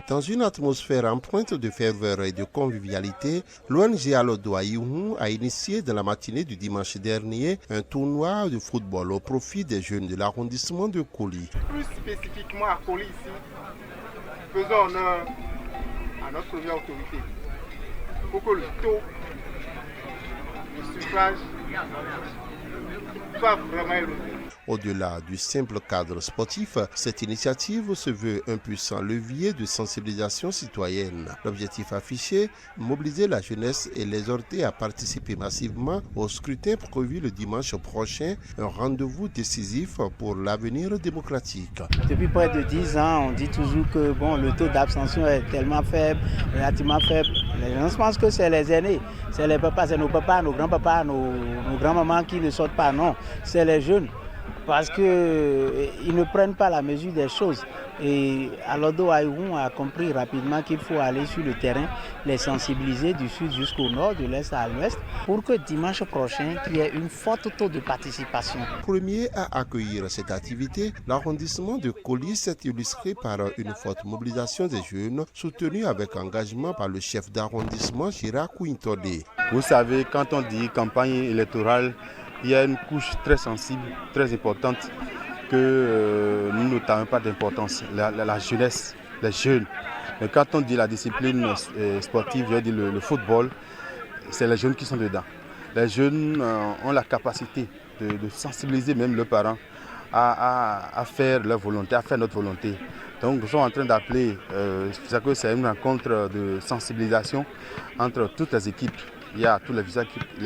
Dans une atmosphère empreinte de ferveur et de convivialité, l'ONG Alodo Ayihun a initié dans la matinée du dimanche dernier un tournoi de football au profit des jeunes de l'arrondissement de Koli. Plus spécifiquement à Koli ici, faisons honneur à notre première autorité pour que le taux de suffrage soit vraiment élevé. Au-delà du simple cadre sportif, cette initiative se veut un puissant levier de sensibilisation citoyenne. L'objectif affiché, mobiliser la jeunesse et l'exhorter à participer massivement au scrutin prévu le dimanche prochain, un rendez-vous décisif pour l'avenir démocratique. Depuis près de 10 ans, on dit toujours que le taux d'abstention est tellement faible, relativement faible. Les gens pensent que c'est les aînés, c'est les papas, c'est nos papas, nos grands-papas, nos grands-mamans qui ne sortent pas. Non, c'est les jeunes. Parce qu'ils ne prennent pas la mesure des choses. Et Alodo Ayihun a compris rapidement qu'il faut aller sur le terrain, les sensibiliser du sud jusqu'au nord, de l'est à l'ouest, pour que dimanche prochain, qu'il y ait une forte taux de participation. Premier à accueillir cette activité, l'arrondissement de Koli s'est illustré par une forte mobilisation des jeunes, soutenue avec engagement par le chef d'arrondissement Chira Kouintode. Vous savez, quand on dit campagne électorale, il y a une couche très sensible, très importante que nous ne donnons pas d'importance, la jeunesse, les jeunes. Mais quand on dit la discipline sportive, je veux dire le football, c'est les jeunes qui sont dedans. Les jeunes ont la capacité de sensibiliser même leurs parents à faire leur volonté, à faire notre volonté. Donc nous sommes en train d'appeler, c'est une rencontre de sensibilisation entre toutes les équipes. Il y a tous les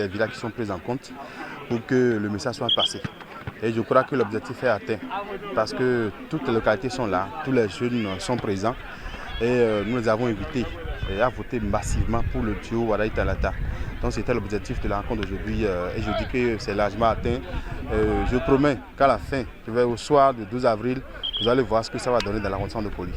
villages qui sont pris en compte pour que le message soit passé. Et je crois que l'objectif est atteint parce que toutes les localités sont là, tous les jeunes sont présents et nous les avons invités à voter massivement pour le duo Waraï Talata. Donc c'était l'objectif de la rencontre d'aujourd'hui et je dis que c'est largement atteint. Je promets qu'à la fin, au soir du 12 avril, vous allez voir ce que ça va donner dans l'arrondissement de Koli.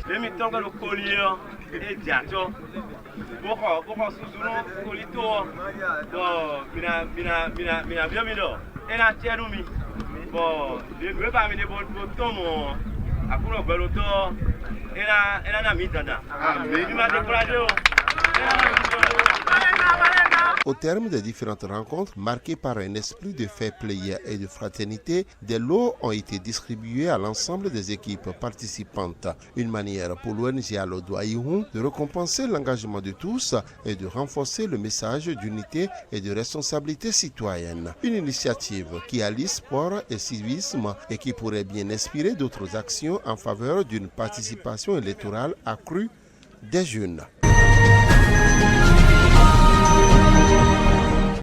Au terme des différentes rencontres, marquées par un esprit de fair play et de fraternité, des lots ont été distribués à l'ensemble des équipes participantes. Une manière pour l'ONG Alodo Ayihun de récompenser l'engagement de tous et de renforcer le message d'unité et de responsabilité citoyenne. Une initiative qui allie sport et civisme et qui pourrait bien inspirer d'autres actions en faveur d'une participation électorale accrue des jeunes.